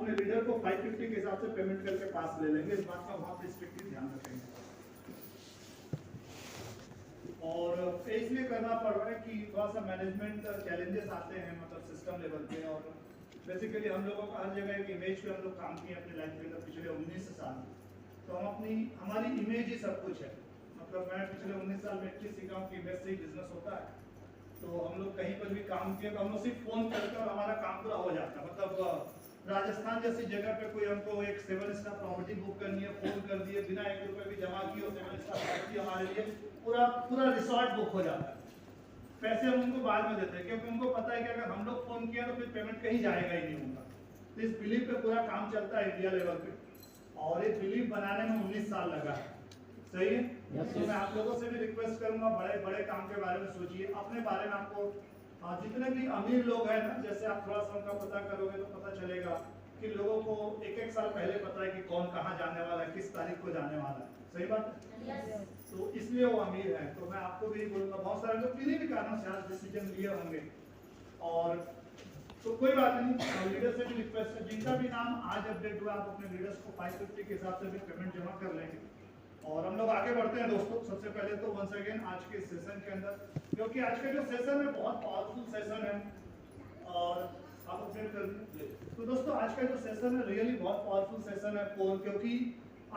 अपने लीडर को 550 के हिसाब से पेमेंट करके पास ले लेंगे, इस बात का बहुत स्ट्रिक्टली ध्यान रखेंगे। और इसलिए करना पड़ रहा है कि थोड़ा सा मैनेजमेंट चैलेंजेस आते हैं, मतलब सिस्टम लेवल पे। और बेसिकली हम लोगों का हर जगह एक इमेज पे हम लोग काम किए अपनी लाइफ के अंदर पिछले 19 साल, तो हमारी इमेज ही सब कुछ है। मतलब मैं पिछले 19 साल में इतनी सीखा हूँ कि इमेज से ही बिजनेस होता है। तो हम लोग कहीं पर भी काम किए तो हम लोग सिर्फ फोन करके और हमारा काम पूरा हो जाता है। मतलब राजस्थान जैसी जगह पे कोई हमको एक 7 स्टार प्रॉपर्टी बुक करनी है, फोन कर दिए, बिना 1 रुपए भी जमा किए 7 स्टार प्रॉपर्टी हमारे लिए पूरा रिसोर्ट बुक हो जाता है। पैसे हम उनको बाद में देते हैं क्योंकि उनको पता है कि अगर हम लोग फोन किया तो फिर पेमेंट कहीं जाएगा ही नहीं उनका। तो इस बिलीव पे पूरा काम चलता है इंडिया लेवल पे, और ये बिलीव बनाने में 19 साल लगा है। सही है? तो मैं आप लोगों से भी रिक्वेस्ट करूंगा, बड़े बड़े काम के बारे में सोचिए। अपने बारे में आपको जितने भी अमीर लोग हैं ना, जैसे आप थोड़ा सा उनका पता करोगे तो पता चलेगा कि लोगों को 1-1 साल पहले पता है कि कौन कहाँ जाने वाला है, किस तारीख को जाने वाला है। सही बात है? तो इसलिए वो अमीर है। तो मैं आपको भी बोलूंगा, बहुत सारे लोग किसी भी कारणों से आज डिसीजन लिए होंगे, और तो कोई बात नहीं, लीडर से भी रिक्वेस्ट है, जिनका भी नाम आज अपडेट हुआ आप अपने लीडर्स को 550 के हिसाब से भी पेमेंट जमा कर लेंगे। और हम लोग आगे बढ़ते हैं दोस्तों। सबसे पहले तो वंस अगेन आज के सेशन के अंदर, क्योंकि आज का जो सेशन है बहुत पावरफुल सेशन है, और आप अपडेट कर दीजिए। तो दोस्तों आज का जो सेशन है रियली बहुत पावरफुल सेशन है कोर, क्योंकि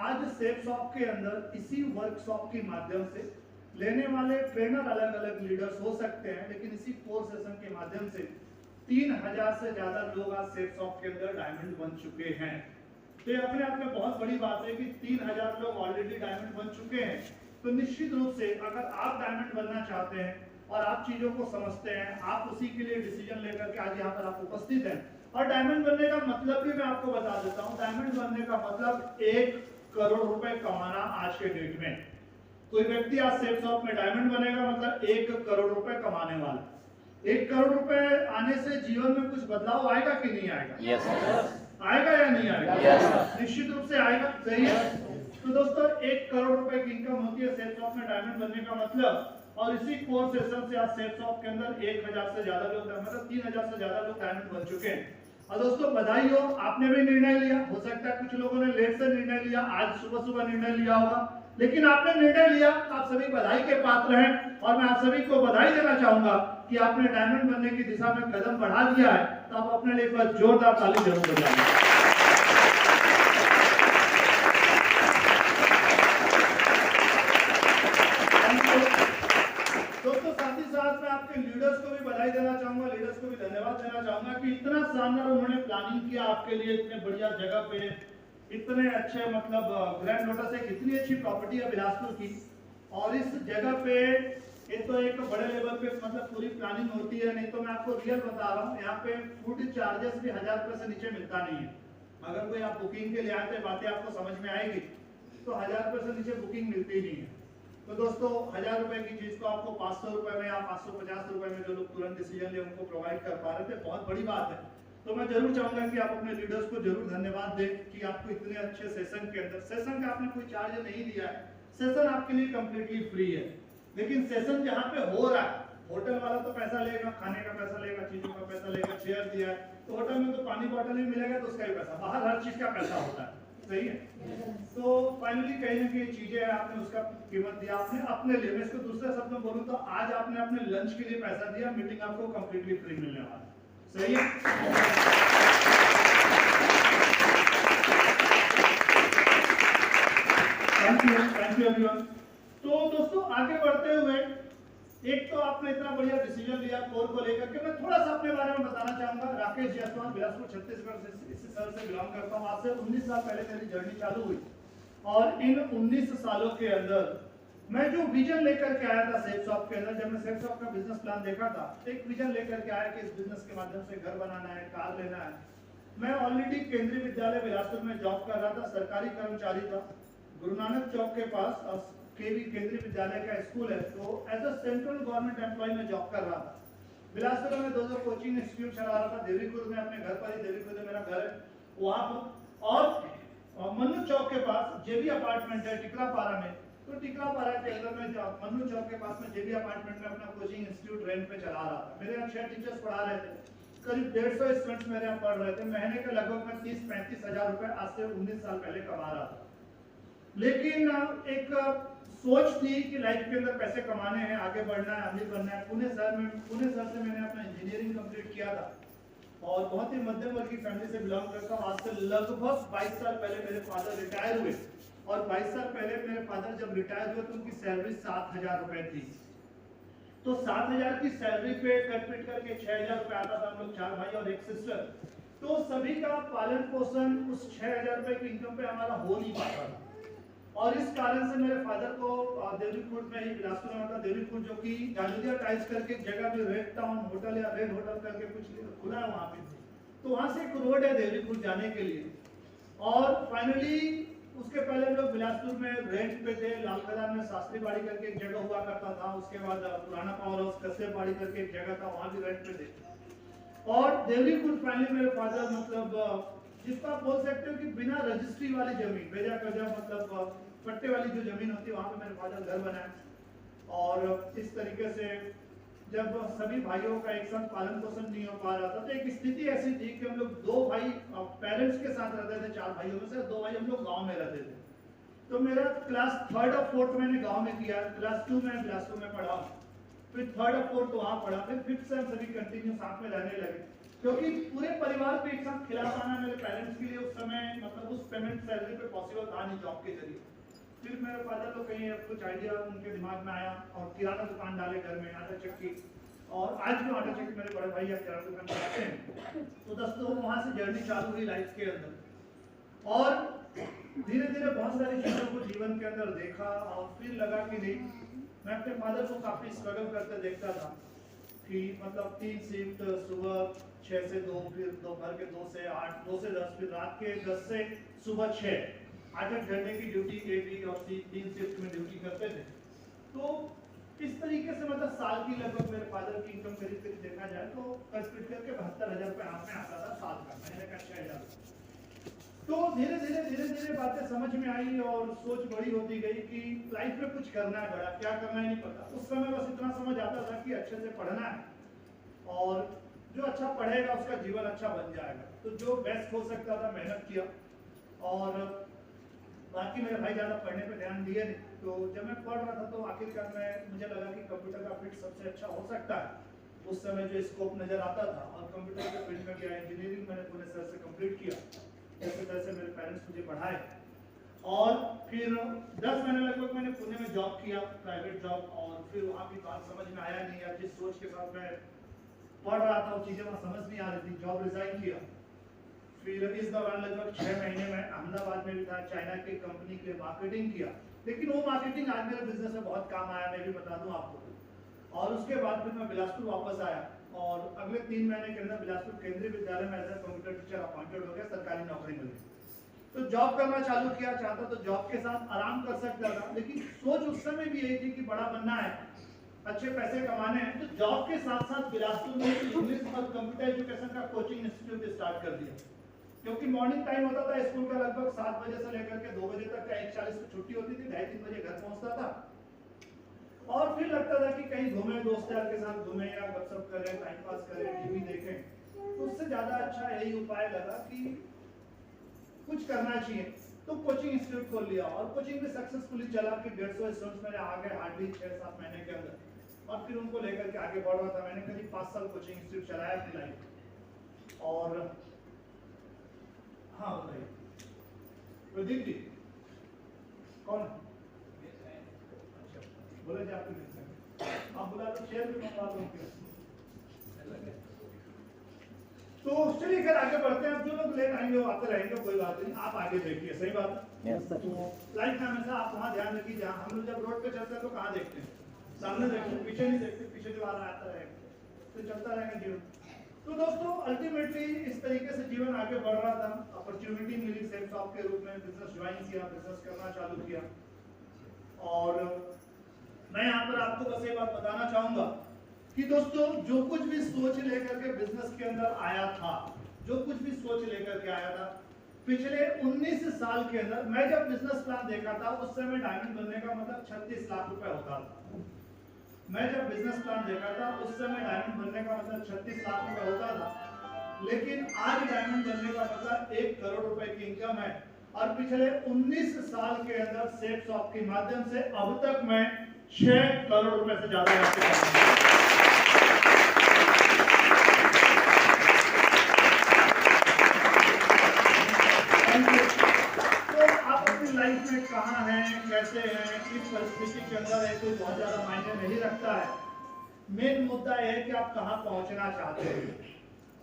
आज सेफसॉफ्ट के अंदर इसी वर्कशॉप के माध्यम से लेने वाले ट्रेनर अलग अलग लीडर्स हो सकते हैं, लेकिन इसी कोर सेशन के माध्यम से 3000 से ज्यादा लोग आज सेफसॉफ्ट के अंदर डायमंड बन चुके हैं। तो ये अपने आप में बहुत बड़ी बात है कि 3000 लोग ऑलरेडी डायमंड बन चुके हैं। तो निश्चित रूप से अगर आप डायमंड बनना चाहते हैं और आप चीजों को समझते हैं, आप उसी के लिए डिसीजन लेकर के आज यहाँ पर आप उपस्थित हैं। और डायमंड बनने का मतलब भी मैं आपको बता देता हूँ। डायमंड बनने का मतलब 1 करोड़ रुपए कमाना आज के डेट में। कोई व्यक्ति आज सेफसॉफ्ट में डायमंड बनेगा मतलब 1 करोड़ रुपए कमाने वाला। 1 करोड़ रुपए आने से जीवन में कुछ बदलाव आएगा कि नहीं आएगा? यस आएगा या नहीं आएगा? Yes. निश्चित रूप से आएगा। सही है? तो दोस्तों 1 करोड़ रुपए की इनकम होती है सेफसॉफ्ट में डायमंड बनने का मतलब। और इसी कोर सेशन से आज सेफसॉफ्ट के अंदर 1000 से ज्यादा लोग, मतलब 3000 से ज्यादा लोग डायमंड बन चुके हैं। और दोस्तों बधाई हो, आपने भी निर्णय लिया। हो सकता है कुछ लोगों ने लेट से निर्णय लिया, आज सुबह सुबह निर्णय लिया होगा, लेकिन आपने निर्णय लिया। आप सभी बधाई के पात्र हैं, और मैं आप सभी को बधाई देना चाहूंगा कि आपने डायमंड बनने की दिशा में कदम बढ़ा दिया है। तो आप अपने लिए एक बार जोरदार ताली जरूर बजाएं। दोस्तों साथ ही साथ मैं आपके लीडर्स को भी बधाई देना चाहूंगा, लीडर्स को भी धन्यवाद देना चाहूंगा कि इतना शानदार उन्होंने प्लानिंग किया आपके लिए, इतने बढ़िया जगह पे, इतने अच्छे, मतलब ग्रैंड लोटस एक इतनी अच्छी प्रॉपर्टी है बिलासपुर की, और इस जगह पे ये तो एक बड़े लेवल पे मतलब पूरी प्लानिंग होती है। नहीं तो मैं आपको रियल बता रहा हूँ, यहाँ पे फूड चार्जेस भी 1000 रुपए से नीचे मिलता नहीं है। अगर कोई आप बुकिंग के लिए आए तो बातें आपको समझ में आएगी, तो 1000 रुपए से नीचे बुकिंग मिलती नहीं है। तो दोस्तों 1000 रुपए की चीज को आपको 500 रुपए में या 550 रुपए में जो लोग तुरंत डिसीजन ले उनको प्रोवाइड कर पा रहे थे, बहुत बड़ी बात है। तो मैं जरूर चाहूंगा कि आप अपने लीडर्स को जरूर धन्यवाद दें कि आपको इतने अच्छे सेशन के अंदर, सेशन का आपने कोई चार्ज नहीं दिया है, सेशन आपके लिए कंप्लीटली फ्री है। लेकिन सेशन जहाँ पे हो रहा है, होटल वाला तो पैसा लेगा, खाने का पैसा लेगा, चीजों का पैसा लेगा, चेयर दिया है, तो होटल में तो पानी बॉटल ही मिलेगा तो उसका ही पैसा, बाहर हर चीज का पैसा होता है। सही है? तो फाइनली कहीं ना कहीं चीजें आपने उसका कीमत दिया आपने अपने लिए। मैं इसको दूसरे शब्द में बोलूं तो आज आपने अपने लंच के लिए पैसा दिया, मीटिंग आपको कंप्लीटली फ्री मिलने वाला है। सही है? Thank you everyone. तो दोस्तों आगे बढ़ते हुए, एक तो आपने इतना बढ़िया डिसीजन लिया कोर को लेकर के, मैं थोड़ा सा अपने बारे में बताना चाहूंगा। राकेश जायसवाल, बिलासपुर छत्तीसगढ़ से, इसी शहर से बिलोंग करता हूँ। आज से 19 साल पहले मेरी जर्नी चालू हुई, और इन 19 सालों के अंदर मैं जो विजन लेकर के आया था सेफसॉफ्ट के अंदर, जब मैं सेफसॉफ्ट का बिजनेस प्लान देखा था, एक विजन लेकर के आया कि इस बिजनेस के माध्यम से घर बनाना है, कार लेना है। मैं ऑलरेडी केंद्रीय विद्यालय बिलासपुर में जॉब कर रहा था, सरकारी कर्मचारी था। गुरु नानक चौक के पास केवी केंद्रीय विद्यालय का स्कूल है, तो as a central government employ में जॉब कर रहा था। बिलासपुर में 2 कोचिंग इंस्टीट्यूट चला रहा था, देवीपुर में अपने घर पर ही, देवीपुर में मेरा घर है वहां पर, और मन्नू चौक के पास जेबी अपार्टमेंट है टिकरापारा में, तो टिकरापारा के अंदर में मन्नू चौक के पास में जेबी अपार्टमेंट में अपना कोचिंग इंस्टीट्यूट रेंट पे चला रहा था। मेरे यहाँ 6 टीचर्स पढ़ा रहे थे। करीब 150 स्टूडेंट्स मेरे यहाँ पढ़ रहे थे। महीने का लगभग मैं 30-35 हजार रुपए आज से 19 साल पहले कमा रहा था। लेकिन एक सोच थी कि लाइफ के अंदर पैसे कमाने हैं, आगे बढ़ना है, अमीर बनना है। पुणे शहर से मैंने अपना इंजीनियरिंग कंप्लीट किया था और बहुत ही मध्यम वर्ग की फैमिली से बिलोंग करता हूँ। आज से लगभग 22 साल पहले मेरे फादर रिटायर हुए और 22 साल पहले मेरे फादर जब रिटायर हुए तो उनकी सैलरी 7,000 रुपए थी। तो 7,000 की सैलरी पे कट पिट करके 6,000 रुपए आता था। हम लोग 4 भाई और 1 सिस्टर, तो सभी का पालन पोषण उस 6,000 रुपए की इनकम पे हमारा हो नहीं पाता था। और इस कारण से मेरे फादर को देवरीपुर में ही, बिलासपुर में था देवरीपुर, जो कि गांधीया टाइल्स करके एक जगह पे रेड टाउन होटल या रेड होटल करके कुछ खुला है वहाँ पे। तो वहाँ से एक रोड है देवरीपुर जाने के लिए। और फाइनली उसके पहले हम लोग बिलासपुर में रेंट पे थे। लाल मैदान में शास्त्री बाड़ी करके एक जगह हुआ करता था। उसके बाद पुराना पावर हाउस कस्बे बाड़ी करके एक जगह था, वहाँ भी रेंट पे थे। और देवरीपुर फाइनली मेरे फादर मतलब जिसको आप बोल सकते हो कि बिना रजिस्ट्री वाली जमीन, बेजा कजा मतलब पट्टे वाली जो जमीन होती है, वहाँ पे मेरे फादर घर बनाए। और इस तरीके से जब सभी भाइयों का एक साथ पालन पोषण नहीं हो पा रहा था, तो एक स्थिति ऐसी थी कि हम लोग 2 भाई पेरेंट्स के साथ रहते थे। 4 भाइयों में से 2 भाई हम लोग गांव में रहते थे। तो मेरा क्लास 3rd और 4th मैंने गांव में किया। क्लास 2 में बिलासपुर में पढ़ा, फिर 3rd और 4th वहाँ पढ़ा, फिर 5th से हम सभी कंटिन्यू साथ में रहने लगे। क्योंकि पूरे परिवार को एक साथ खिला पाना मेरे पेरेंट्स के लिए उस समय मतलब उस पेमेंट सैलरी पे पॉसिबल था नहीं जॉब के जरिए। फिर मेरे फादर को कहीं कुछ आइडिया उनके दिमाग में आया और किराना दुकान डाले घर में, आटा चक्की। और आज भी आटा चक्की मेरे बड़े भाई किराना दुकान चलाते हैं। तो दोस्तों वहाँ से जर्नी चालू हुई लाइफ के अंदर। और धीरे धीरे बहुत सारी चीज़ों को जीवन के अंदर देखा और फिर लगा कि नहीं, मैं अपने फादर को काफ़ी स्ट्रगल करते देखता था कि मतलब 3 शिफ्ट, सुबह 6 से 2, फिर दोपहर के 2 से 8, 2 से 10, फिर रात के 10 से सुबह 6, 8 घंटे की ड्यूटी A, B और C 3 शिफ्ट में ड्यूटी करते थे। तो इस तरीके से मतलब साल की लगभग मेरे फादर की इनकम करीब देखा जाए तो कट पिट करके 72,000 रुपये हाथ में आता था साल का, महीने का 6,000। तो धीरे धीरे बातें समझ में आई और सोच बड़ी होती गई कि लाइफ में कुछ करना है बड़ा, क्या करना है नहीं पता। उस समय बस इतना समझ आता था कि अच्छे से पढ़ना है और जो अच्छा पढ़ेगा उसका जीवन अच्छा बन जाएगा। तो जो बेस्ट हो सकता था मेहनत किया। और बाकी मेरे भाई ज़्यादा पढ़ने पे ध्यान दिए नहीं। तो जब मैं पढ़ रहा था तो आखिरकार मुझे लगा कि कंप्यूटर का फील्ड सबसे अच्छा हो सकता है। उस समय जो स्कोप नज़र आता था और कंप्यूटर के फील्ड में गया। इंजीनियरिंग मैंने पुणे शहर से कंप्लीट किया। इसी तरह से मेरे पेरेंट्स मुझे पढ़ाए और फिर 10 महीने लगभग मैंने पुणे में जॉब किया, प्राइवेट जॉब। और फिर वहाँ की बात समझ में आया नहीं, या जिस सोच के साथ मैं पढ़ रहा था वो चीज़ें वहाँ समझ नहीं आ रही थी। जॉब रिजाइन किया। फिर इस दौरान लगभग 6 महीने में अहमदाबाद में भी था, चाइना की कंपनी के लिए मार्केटिंग किया। लेकिन वो मार्केटिंग आज मेरे बिजनेस में बहुत काम आया, मैं भी बता दूं आपको। और उसके बाद फिर मैं बिलासपुर वापस आया और अगले 3 महीने के अंदर बिलासपुर केंद्रीय विद्यालय में as a computer teacher appointed हो गया, सरकारी नौकरी मिल गई। तो जॉब करना चालू किया। चाहता तो जॉब के साथ आराम कर सकता था, लेकिन सोच उस समय भी यही थी कि बड़ा बनना है, अच्छे पैसे कमाने हैं। तो जॉब के साथ साथ बिलासपुर में इंग्लिश और कंप्यूटर एजुकेशन का कोचिंग इंस्टीट्यूट स्टार्ट कर दिया। क्योंकि मॉर्निंग टाइम होता था स्कूल का, लगभग 7 बजे से लेकर के 2 बजे तक का 1:40 पे छुट्टी होती थी, 2:30-3 बजे घर पहुंचता था। और फिर लगता था कि कहीं घूमे, दोस्त यार के साथ घूमे या गपशप करें, टाइम पास करें, टीवी देखें। तो उससे ज्यादा अच्छा यही उपाय लगा कि कुछ करना चाहिए। तो कोचिंग इंस्टीट्यूट खोल लिया और कोचिंग में सक्सेसफुली चला कि 150 स्टूडेंट्स मेरे आ गए हार्डली 6-7 महीने के अंदर। और फिर उनको लेकर के आगे बढ़ रहा था। मैंने करीब 5 साल कोचिंग इंस्टीट्यूट चलाया अपनी लाइफ। और हाँ बताइए, प्रदीप जी कौन? अच्छा बोले जी आपके आप बुला लो, शेयर भी मंगवा दो। तो चलिए खैर आगे बढ़ते हैं। अब जो लोग लेट आएंगे वो आते रहेंगे, कोई बात नहीं, आप आगे देखिए। सही बात है। लाइफ में हमेशा आप वहाँ ध्यान रखिए जहाँ हम लोग जब रोड पे चलते हैं तो कहाँ देखते हैं, सामने देखते हैं, पीछे नहीं देखते। पीछे जो आ रहा आता रहेगा तो चलता रहेगा जीवन। तो दोस्तों अल्टीमेटली इस तरीके से जीवन आगे बढ़ रहा था। अपॉर्चुनिटी मिली सेल्फ जॉब के रूप में, बिजनेस ज्वाइन किया, बिजनेस करना चालू किया। और मैं यहाँ पर आपको बस ये बात बताना चाहूंगा कि दोस्तों जो कुछ भी सोच लेकर के बिजनेस के अंदर आया था, जो कुछ भी सोच लेकर के आया था, पिछले 19 साल के अंदर मैं जब बिजनेस प्लान देखा था उस समय डायमंड बनने का मतलब 36 लाख रुपए होता था। मैं जब बिजनेस प्लान देखा था उस समय डायमंड बनने का मतलब 36 लाख रुपए होता था। लेकिन आज डायमंड बनने का मतलब 1 करोड़ रुपए की इनकम है। और पिछले 19 साल के अंदर सेफ शॉप के माध्यम से अब तक मैं 6 करोड़ रुपए से ज्यादा तो आप अपनी लाइफ में कहाँ हैं, कैसे हैं, किस परिस्थिति के अंदर है, कोई बहुत ज्यादा मायने नहीं रखता है। मेन मुद्दा यह है कि आप कहाँ पहुंचना चाहते हैं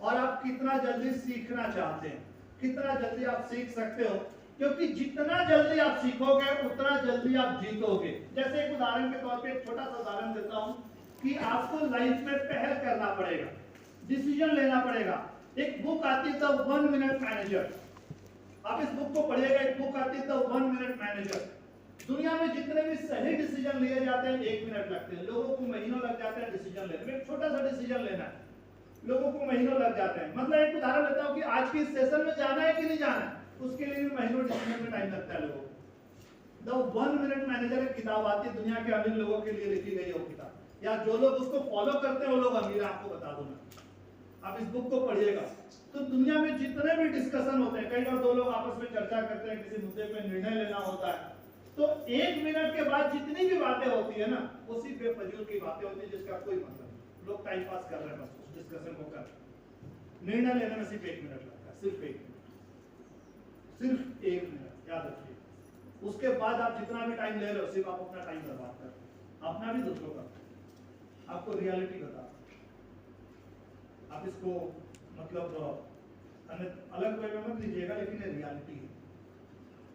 और आप कितना जल्दी सीखना चाहते हैं, कितना जल्दी आप सीख सकते हो, क्योंकि जितना जल्दी आप सीखोगे उतना जल्दी आप जीतोगे। जैसे एक उदाहरण के तौर पे एक छोटा सा उदाहरण देता हूं कि आपको लाइफ में पहल करना पड़ेगा, डिसीजन लेना पड़ेगा। एक बुक आती है द 1 मिनट मैनेजर, आप इस बुक को पढ़िएगा। एक बुक आती है द 1 मिनट मैनेजर। दुनिया में जितने भी सही डिसीजन लिए जाते हैं 1 मिनट लगते हैं, लोगों को महीनों लग जाते हैं डिसीजन लेने में। एक छोटा सा डिसीजन लेना है, लोगों को महीनों लग जाते हैं। मतलब एक उदाहरण लेता हूं कि आज के सेशन में जाना है कि नहीं जाना है, उसके लिए भी महीनों डिसीजन में टाइम लगता है लोगों को। द 1 मिनट मैनेजर एक किताब आती है, दुनिया के अमीर लोगों के लिए लिखी गई है वो किताब, या जो लोग उसको फॉलो करते हैं वो लोग अमीर, आपको बता दूं मैं। आप इस बुक को पढ़िएगा तो दुनिया में जितने भी डिस्कशन होते हैं, कई बार दो लोग आपस में चर्चा करते हैं, किसी मुद्दे पे निर्णय लेना होता है, तो 1 मिनट के बाद जितनी भी बातें होती है ना, वो सिर्फ बेफजूल की बातें होती है जिसका कोई मतलब नहीं। लोग टाइम पास कर रहे हैं बस उस डिस्कशन को कर। निर्णय लेने में सिर्फ 1 मिनट लगता है, सिर्फ 1 मिनट, सिर्फ 1 मिनट, याद रखिए। उसके बाद आप जितना भी टाइम ले रहे हो सिर्फ आप अपना टाइम बर्बाद कर रहे हो, अपना भी दूसरों का। आपको रियलिटी बता, आप इसको मतलब अलग वे में मत लीजिएगा, लेकिन ये रियलिटी है।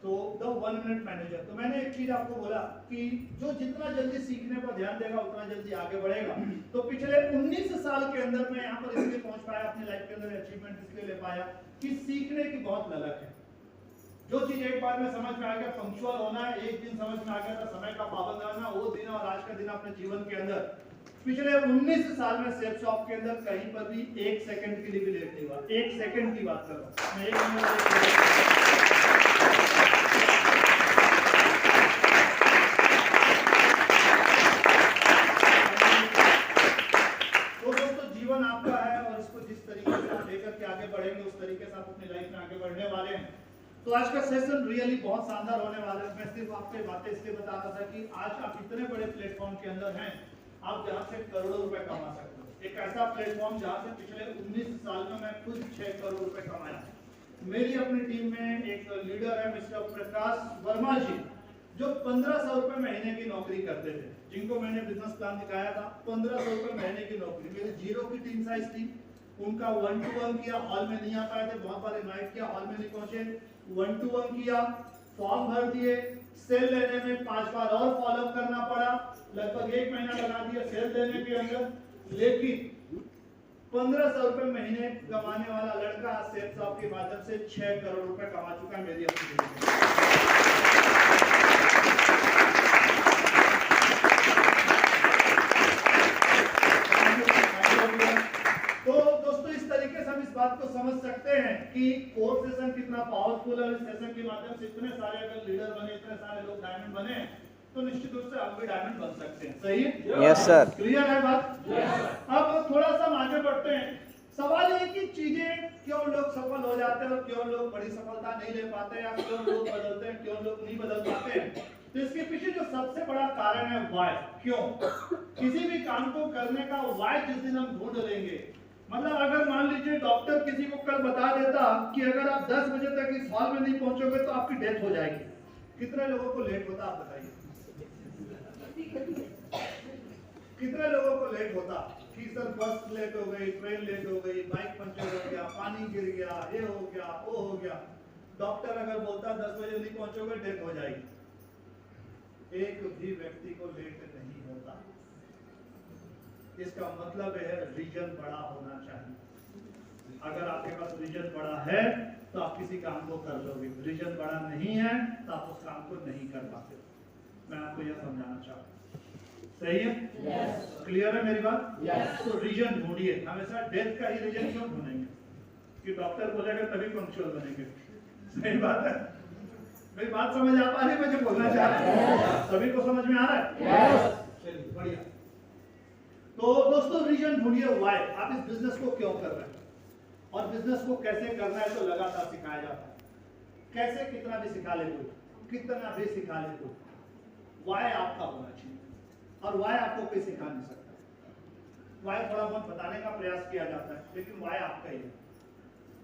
तो द 1 मिनट मैनेजर, तो मैंने एक चीज आपको बोला कि जो जितना जल्दी सीखने पर ध्यान देगा उतना जल्दी आगे बढ़ेगा। तो पिछले 19 साल के अंदर मैं यहाँ पर इसलिए पहुंच पाया, अपनी लाइफ के अंदर अचीवमेंट इसलिए ले पाया कि सीखने की बहुत ललक है। जो चीज एक बार में समझ में आ गया, पंक्चुअल होना है, एक दिन समझ में आ गया था समय का पाबंद रहना, वो दिन और आज का दिन अपने जीवन के अंदर पिछले 19 साल में सेफ शॉप के अंदर कहीं पर भी 1 सेकंड के लिए भी लेट नहीं हुआ। 1 सेकंड की बात कर रहा हूं मैं, 1 मिनट। तो दोस्तों जीवन आपका है और इसको जिस तरीके से आप लेकर के आगे बढ़ेंगे उस तरीके से आप अपनी लाइफ में आगे बढ़ने वाले हैं। तो आज का सेशन रियली बहुत शानदार होने वाला है। मैं सिर्फ आपको बातें इसलिए बता रहा था कि आज आप इतने बड़े प्लेटफॉर्म के अंदर हैं, आप जहां से करोड़ों रुपए कमा सकते हो। एक ऐसा प्लेटफॉर्म जहां से पिछले 19 साल में मैं खुद 6 करोड़ रुपए कमाया। मेरी अपनी टीम में एक लीडर है मिस्टर प्रकाश वर्मा जी, जो 1500 रुपए महीने की नौकरी करते थे, जिनको मैंने बिजनेस प्लान दिखाया था। 1500 रुपए महीने की नौकरी, मेरी 0 की टीम साइज थी। उनका 1-to-1 किया, हॉल में नहीं आ पाए थे, बहुत बार इनवाइट किया, हॉल में नहीं पहुंचे। 1-to-1 किया, फॉर्म भर दिए, सेल लेने में 5 बार और फॉलोअप करना पड़ा, लगभग 1 महीना लगा दिया सेल देने के अंदर। लेकिन 1500 रुपए महीने कमाने वाला लड़का सेफ शॉप के माध्यम से 6 करोड़ रुपए कमा चुका है मेरी अपनी। तो दोस्तों इस तरीके से हम इस बात को समझ सकते हैं कि कोर सेशन कितना पावरफुल है। इस सेशन के माध्यम से इतने सारे अगर लीडर बने, इतने सारे लोग डायमंड बने, तो निश्चित रूप से आप भी डायमंड बन सकते हैं। सही है? Yes sir. क्लियर है बात? अब थोड़ा सा आगे बढ़ते हैं। सवाल ये कि चीजें क्यों लोग सफल हो जाते हैं और क्यों लोग बड़ी सफलता नहीं ले पाते, या क्यों लोग बदलते हैं, क्यों लोग नहीं बदल पाते हैं। तो इसके पीछे जो सबसे बड़ा कारण है व्हाय। क्यों? किसी भी काम को करने का व्हाय जिस दिन हम ढूंढ लेंगे, मतलब अगर मान लीजिए डॉक्टर किसी को कल बता देता कि अगर आप 10 बजे तक इस हॉल में नहीं पहुंचोगे तो आपकी डेथ हो जाएगी, कितने लोगों को लेट होता आप बताइए? कितने लोगों को लेट होता कि सर बस लेट हो गई, ट्रेन लेट हो गई, बाइक पंचर हो गया, पानी गिर गया, ये हो गया, वो हो गया। डॉक्टर अगर बोलता 10 बजे नहीं पहुंचोगे डेथ हो जाएगी। एक भी व्यक्ति को लेट नहीं होता। इसका मतलब है रीजन बड़ा होना चाहिए। अगर आपके पास रीजन बड़ा है तो आप किसी काम को कर लोगे, रीजन बड़ा नहीं है तो आप उस काम को नहीं कर पाते। मैं आपको यह समझाना चाहता हूँ। सही है? yes. क्लियर है मेरी बात? yes. तो रीजन ढूंढिए। हमेशा डेथ का ही रीजन क्यों ढूंढेंगे कि डॉक्टर बोलेगा तभी पंक्चुअल बनेंगे? सही बात है? मेरी बात समझ आ पा रही है? मैं जो बोलना चाह रहा हूँ सभी को समझ में आ रहा है? yes. चलिए बढ़िया। तो दोस्तों रीजन ढूंढिए, व्हाई। आप इस बिजनेस को क्यों कर रहे हैं? और बिजनेस को कैसे करना है तो लगातार सिखाया जाता है। कैसे कितना भी सिखा ले कोई, कितना भी सिखा ले कोई, वाई आपका होना चाहिए और वाई आपको कोई सिखा नहीं सकता। वाई थोड़ा बहुत बताने का प्रयास किया जाता है लेकिन वाई आपका ही है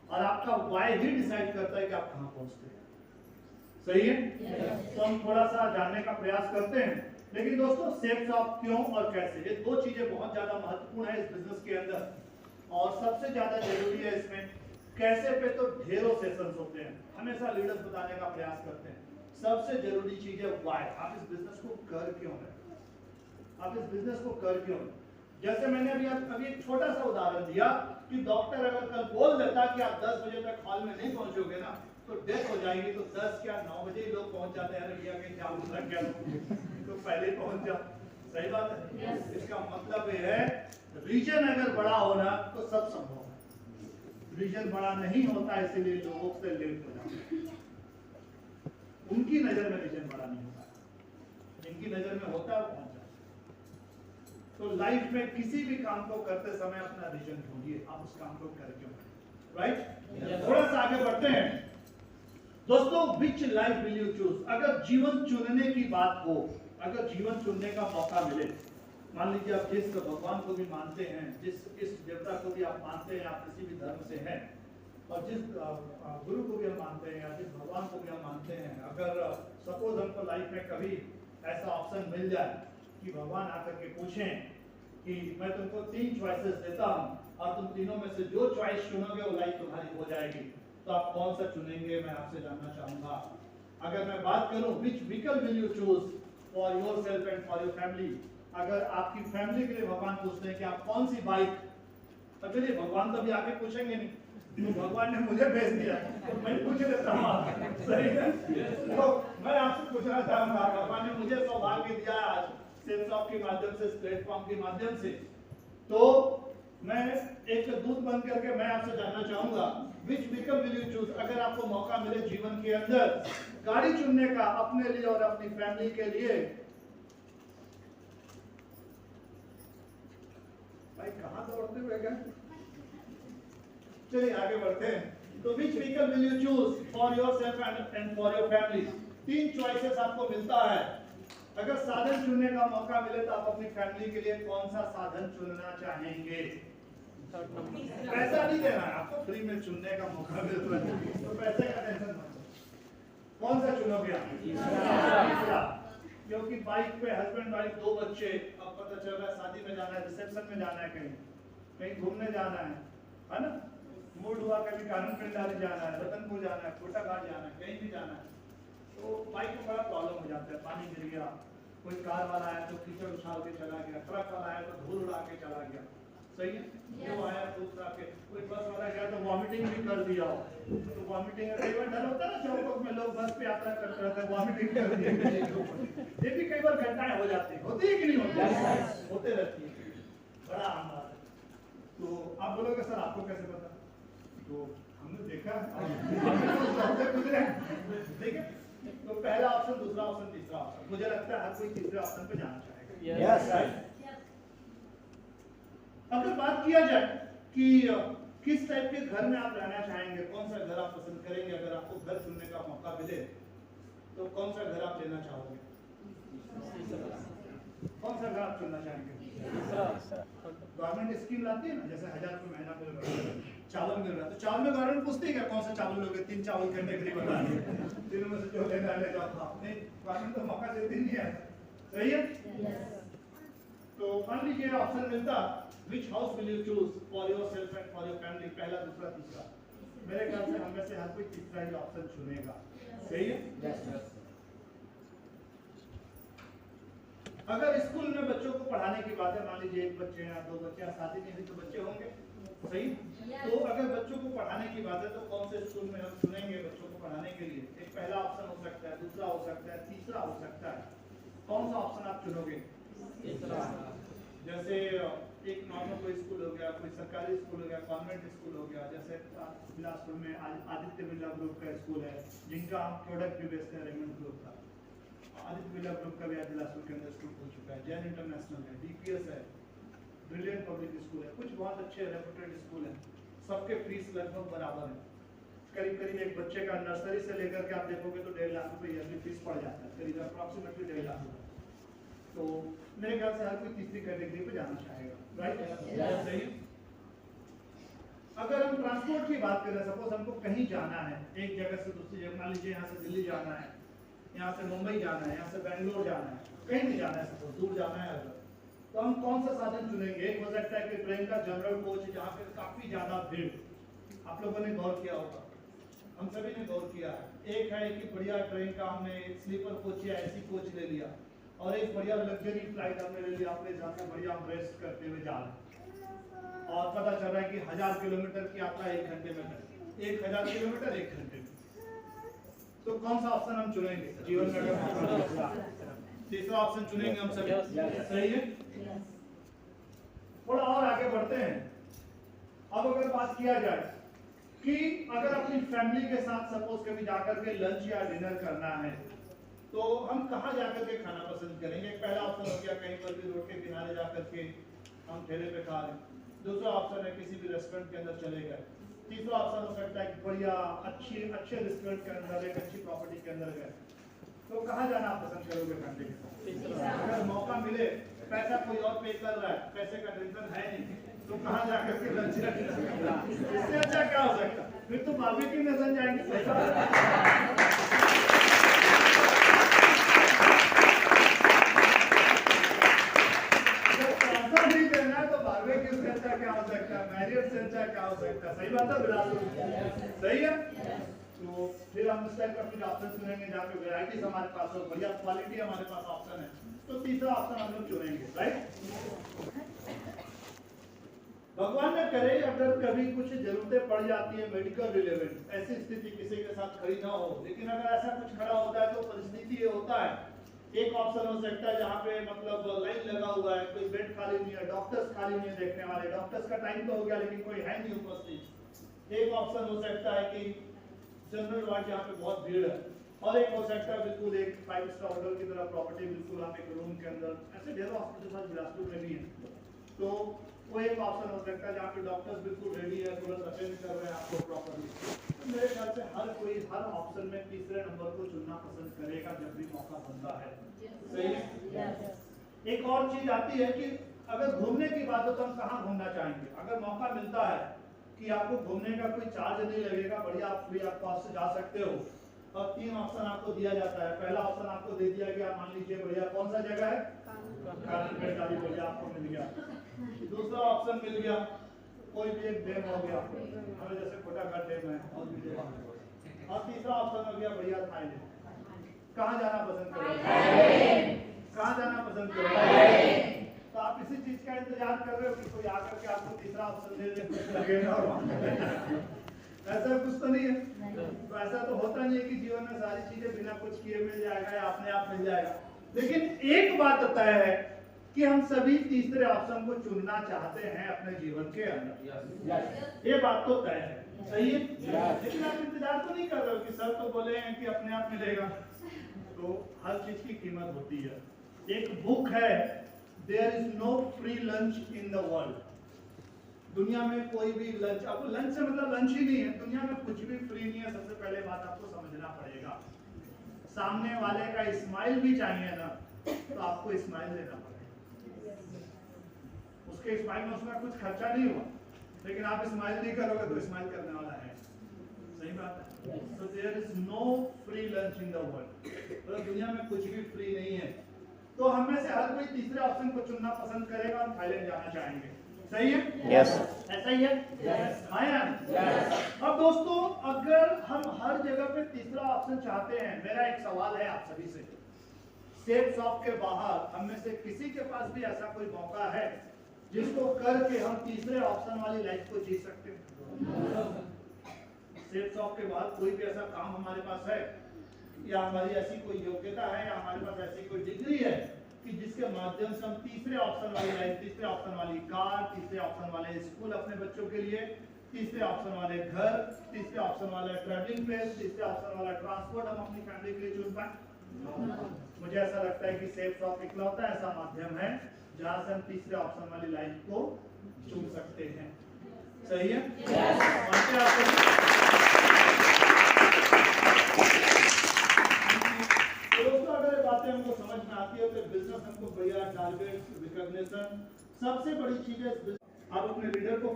और आपका वाई ही डिसाइड करता है कि आप कहां पहुंचते हैं। सही है? तो हम थोड़ा सा जानने का प्रयास करते हैं। लेकिन दोस्तों सेफ शॉप क्यों और कैसे, ये दो चीजें बहुत ज्यादा महत्वपूर्ण है इस बिजनेस के अंदर और सबसे ज्यादा जरूरी है इसमें। कैसे पे तो ढेरों सेशंस होते हैं, हमेशा लीडर्स बताने का प्रयास करते हैं। सबसे जरूरी चीज है व्हाई, आप इस बिजनेस को कर क्यों रहे, आप इस बिजनेस को कर क्यों रहे। जैसे मैंने अभी एक छोटा सा उदाहरण दिया कि डॉक्टर अगर कल बोल देता कि आप 10 बजे तक हॉल में नहीं पहुंचोगे ना तो डेथ हो जाएगी, तो 10 क्या 9 बजे ही लोग पहुंच जाते हैं। भैया कहीं जाम लग गया तो पहले ही पहुंच जाओ। सही बात है? yes. इसका मतलब ये है रीजन अगर बड़ा होना तो सब संभव है, रीजन बड़ा नहीं होता इसीलिए लोगों से लेट हो जाते हैं। उनकी नजर में रीजन बड़ा नहीं होता, जिनकी नजर में होता है पहुंच जाता है। तो लाइफ में किसी भी काम को करते समय अपना रीजन ढूंढिए, आप उस काम को कर क्यों, राइट? थोड़ा सा आगे बढ़ते हैं दोस्तों। विच लाइफ विल यू चूज, अगर जीवन चुनने की बात हो, अगर जीवन चुनने का मौका मिले, मान लीजिए आप जिस भगवान को भी मानते हैं, जिस देवता को भी आप मानते हैं, आप किसी भी धर्म से हैं और जिस गुरु को भी हम मानते हैं या जिस भगवान को भी हम मानते हैं, अगर सपोज हमको लाइफ में कभी ऐसा ऑप्शन मिल जाए कि भगवान आकर के पूछें कि मैं तुमको 3 चॉइसेस देता हूं और तुम तीनों में से जो चॉइस चुनोगे वो लाइफ तुम्हारी हो जाएगी, तो आप कौन सा चुनेंगे, मैं आपसे जानना चाहूंगा। अगर मैं बात करूं which vehicle will you choose for yourself and for your family, अगर आपकी फैमिली के लिए भगवान पूछते हैं कि आप कौन सी बाइक, तो चलिए भगवान तो अभी आके पूछेंगे नहीं, तो भगवान ने मुझे भेज दिया तो मैं पूछ लेता हूँ। सही है? तो मैं आपसे पूछना चाहूंगा, भगवान ने मुझे सौभाग्य दिया आज सेफ शॉप के माध्यम से, प्लेटफॉर्म के माध्यम से, तो मैं एक दूत बन करके मैं आपसे जानना चाहूंगा विच व्हीकल विल यू चूज। अगर आपको मौका मिले जीवन के अंदर गाड़ी चुनने का अपने लिए और अपनी फैमिली के लिए, भाई कहां दौड़ते हुए गए, चलिए आगे बढ़ते हैं। तो which vehicle will you choose for yourself and for your family, 3 choices आपको मिलता है। अगर साधन चुनने का मौका मिले तो आप अपनी फैमिली के लिए कौन सा साधन चुनना चाहेंगे? पैसा नहीं देना है आपको, फ्री में चुनने का मौका मिलता है तो पैसे का टेंशन मत लो। कौन सा चुनोगे आप? क्योंकि बाइक पे हस्बैंड वाइफ 2 बच्चे, अब पता चल रहा है शादी में जाना है, रिसेप्शन में जाना है, कहीं घूमने जाना है ना, मूड हुआ कभी कानून पिंडारी जाना है, रतनपुर जाना है, कोटा घाट जाना है, कहीं भी जाना है, तो बाइक में बड़ा प्रॉब्लम हो जाता है। पानी गिर गया, कोई कार वाला आया तो कीचड़ उछाल के चला गया, ट्रक वाला आया तो धूल उड़ा के चला गया, सही है? वो आया दूसरा के, कोई बस वाला गया तो वॉमिटिंग भी कर दिया, तो वॉमिटिंग कई बार डर होता है ना, चौकों में लोग बस पे यात्रा करते रहते हैं, वॉमिटिंग कर दिया, ये भी कई बार घटनाएं हो जाती है, होती है कि नहीं होती? होते रहती है, बड़ा आम बात है। तो आप बोलोगे सर आपको कैसे पता? तो हमने देखा ठीक है। तो पहला ऑप्शन, दूसरा ऑप्शन, तीसरा ऑप्शन, मुझे लगता है हर कोई तीसरे ऑप्शन पे जाना चाहेगा। Yes right. अगर बात किया जाए कि किस टाइप के घर में आप रहना चाहेंगे, कौन सा घर आप पसंद करेंगे, अगर आपको घर चुनने का मौका मिले तो कौन सा घर आप लेना चाहोगे? कौन सा घर आप चुनना चाहेंगे? गवर्नमेंट स्कीम लाती है ना, जैसे 1000 रुपये महीना मिल रहा है, चावल मिल रहा है, तो चावल में गवर्नमेंट पूछती है क्या कौन सा चावल लोगे? 3 चावल कैटेगरी बता दी, तीनों में से जो लेना ले जाओ। नहीं, गवर्नमेंट तो मौका देती नहीं है, सही है? तो मान लीजिए ऑप्शन मिलता विच house will you choose for yourself and for your family, पहला, दूसरा, तीसरा, मेरे ख्याल से हम में से हर कोई तीसरा ही ऑप्शन चुनेगा, सही है? अगर स्कूल में बच्चों को पढ़ाने की बात है, मान लीजिए 1 बच्चे या 2 बच्चे, शादी नहीं हुई तो बच्चे होंगे, सही? तो अगर बच्चों को पढ़ाने की बात है तो कौन से स्कूल में हम चुनेंगे बच्चों को पढ़ाने के लिए? एक पहला ऑप्शन हो सकता है, दूसरा हो सकता है, तीसरा हो सकता है, कौन सा ऑप्शन आप चुनोगे? तीसरा। जैसे एक नॉर्मल कोई स्कूल हो गया, कोई सरकारी स्कूल हो गया, कॉन्वेंट स्कूल हो गया, जैसे बिलासपुर में आदित्य बिरला ग्रुप का स्कूल है, जिनका हम प्रोडक्ट भी बेचते हैं, रेमंड ग्रुप का। आदित्य बिरला ग्रुप का भी आज बिलासपुर के अंदर स्कूल हो चुका है, जैन इंटरनेशनल है, डीपीएस है, ब्रिलियंट पब्लिक स्कूल है, कुछ बहुत अच्छे रेपुटेड स्कूल हैं, सबके फीस लगभग बराबर है। करीब करीब एक बच्चे का नर्सरी से लेकर के आप देखोगे तो 1.5 लाख रुपए ईयरली फीस पड़ जाता है, करीब अप्रॉक्सीमेटली 1.5 लाख रुपए। तो मेरे ख्याल से हर कोई तीसरी कैटेगरी पे जाना चाहेगा, राइट? सही। अगर हम ट्रांसपोर्ट की बात करें, सपोज हमको कहीं जाना है, एक जगह से दूसरी जगह, मान लीजिए यहाँ से दिल्ली जाना है, यहाँ से मुंबई जाना है, यहाँ से बेंगलोर जाना है, कहीं भी जाना है, सपोज दूर जाना है अगर, तो हम कौन सा साधन चुनेंगे? एक हो सकता है कि ट्रेन का जनरल कोच, जहाँ पे काफी ज्यादा भीड़, आप लोगों ने गौर किया होगा, हम सभी ने गौर किया है। एक है कि बढ़िया ट्रेन का हमने स्लीपर कोच या एसी कोच ले लिया, और एक बढ़िया लग्जरी फ्लाइट हमने ले लिया, अपने हिसाब से बढ़िया हम रेस्ट करते हुए जा रहे हैं, और पता चल रहा है कि 1000 किलोमीटर की यात्रा 1 घंटे में करें, 1000 किलोमीटर 1 घंटे में। तो कौन सा ऑप्शन हम चुनेंगे? जीवन में अगर तीसरा ऑप्शन चुनेंगे हम सभी, सही है? थोड़ा और आगे बढ़ते हैं। अब अगर बात किया जाए कि अगर अपनी फैमिली के साथ सपोज कभी जाकर के लंच या डिनर करना है, तो हम कहाँ जाकर के खाना पसंद करेंगे? पहला ऑप्शन हो गया कहीं पर भी रोड के किनारे जाकर के हम ठेले पे खा रहे हैं। दूसरा ऑप्शन है किसी भी रेस्टोरेंट के अंदर चले गए। तीसरा ऑप्शन हो सकता है कि बढ़िया अच्छे रेस्टोरेंट के अंदर, एक अच्छी प्रॉपर्टी के अंदर गए। तो कहाँ जाना आप पसंद करोगे फैमिली के साथ? अगर मौका मिले, पैसा कोई और पे कर रहा है, पैसे का टेंशन है नहीं, तो कहाँ जाकर के लंच करना? इससे अच्छा क्या हो सकता? फिर तो बारबेक्यू में चल जाएंगे। सही बात है, सही है। तो फिर हम इस टाइप का कुछ ऑप्शन चुनेंगे जहाँ पे वैरायटीज हमारे पास हो, बढ़िया क्वालिटी हमारे पास ऑप्शन है, तो तीसरा ऑप्शन हम लोग चुनेंगे, राइट? भगवान न करे अगर कभी कुछ जरूरतें पड़ जाती है मेडिकल रिलेवेंट, ऐसी स्थिति किसी के साथ खड़ी ना हो, लेकिन अगर ऐसा कुछ खड़ा होता है तो परिस्थिति ये होता है, एक ऑप्शन हो सकता है जहाँ पे मतलब लाइन लगा हुआ है, कोई बेड खाली नहीं है, डॉक्टर्स खाली नहीं है देखने वाले, डॉक्टर्स का टाइम तो हो गया लेकिन कोई है नहीं उपस्थित। एक ऑप्शन हो सकता है कि जनरल वार्ड जहाँ पे बहुत भीड़ है, और एक हो सकता है बिल्कुल एक 5 स्टार होटल की तरह प्रॉपर्टी, बिल्कुल आप एक रूम के अंदर, ऐसे ढेरों हॉस्पिटल बिलासपुर में भी है। तो वो एक ऑप्शन हो सकता है जहाँ पे डॉक्टर्स बिल्कुल रेडी है, तुरंत अटेंड कर रहे हैं आपको प्रॉपर्ली। तो मेरे ख्याल से हर कोई हर ऑप्शन में तीसरे नंबर को चुनना पसंद करेगा जब भी मौका बनता है, सही है? एक और चीज आती है कि अगर घूमने की बात हो तो हम कहाँ घूमना चाहेंगे? अगर मौका मिलता है कि आपको घूमने का कोई चार्ज नहीं लगेगा, बढ़िया आप फ्री ऑफ कॉस्ट से जा सकते हो, और 3 ऑप्शन आपको दिया जाता है। पहला ऑप्शन आपको दे दिया गया, मान लीजिए बढ़िया कौन सा जगह है, कानून गाड़ी बढ़िया आपको मिल गया। दूसरा ऑप्शन मिल गया कोई भी एक डैम हो गया, हमें जैसे कोटाघाट डैम है, और तीसरा ऑप्शन हो गया बढ़िया थाईलैंड। कहाँ जाना पसंद करोगे? कहाँ जाना पसंद करोगे? तो आप इसी चीज का इंतजार कर रहे हो कि कोई आकर के आपको तीसरा ऑप्शन दे दे, कुछ लगेगा और ऐसा कुछ तो नहीं है। तो ऐसा तो होता नहीं है कि जीवन में सारी चीजें बिना कुछ किए मिल जाएगा या अपने आप मिल जाएगा, लेकिन एक बात तय है कि हम सभी तीसरे ऑप्शन को चुनना चाहते हैं अपने जीवन के अंदर, ये बात तो तय है, सही है? लेकिन आप इंतजार तो नहीं कर रहे हो कि सर तो बोले हैं कि अपने आप मिलेगा। तो हर चीज की कीमत होती है। एक बुक है, there is no free lunch in the world. दुनिया में कोई भी लंच, आपको लंच से मतलब लंच ही नहीं है, दुनिया में कुछ भी फ्री नहीं है। सबसे पहले बात आपको समझना पड़ेगा, सामने वाले का स्माइल भी चाहिए ना, तो आपको स्माइल देना पड़ेगा। उसके स्माइल में उसमें कुछ खर्चा नहीं हुआ, लेकिन आप स्माइल नहीं करोगे तो स्माइल करने वाला है, सही बात है? तो there is no free lunch in the world, तो दुनिया में कुछ भी फ्री नहीं है। तो हम में से हर कोई तीसरे ऑप्शन को चुनना पसंद करेगा, हम थाईलैंड जाना चाहेंगे, सही है? यस। ऐसा ही है? हाँ या नहीं? अब दोस्तों अगर हम हर जगह पे तीसरा ऑप्शन चाहते हैं, मेरा एक सवाल है आप सभी से, सेफ शॉप के बाहर हम में से किसी के पास भी ऐसा कोई मौका है जिसको करके हम तीसरे ऑप्शन वाली लाइफ को जी सकते हैं? सेफ शॉप के बाहर कोई भी ऐसा काम हमारे पास है, या हमारी ऐसी कोई योग्यता है, या हमारे पास ऐसी कोई डिग्री है कि जिसके माध्यम से हम तीसरे ऑप्शन वाली लाइफ, तीसरे ऑप्शन वाली कार, तीसरे ऑप्शन वाले स्कूल अपने बच्चों के लिए, तीसरे ऑप्शन वाले घर, तीसरे ऑप्शन वाला ट्रैवलिंग प्लेस, तीसरे ऑप्शन वाला ट्रांसपोर्ट हम अपनी फैमिली के लिए चुन पाए? मुझे ऐसा लगता है कि सेफ शॉप इकलौता ऐसा माध्यम है जहां से हम तीसरे ऑप्शन वाली लाइफ को चुन सकते हैं। सही है? मानते हैं आपको? तो दोस्तों अगर ये बातें हमको समझ में आती है तो बिजनेस हमको बढ़िया टारगेट रिकॉग्निशन सबसे बड़ी चीज है। आप अपने लीडर को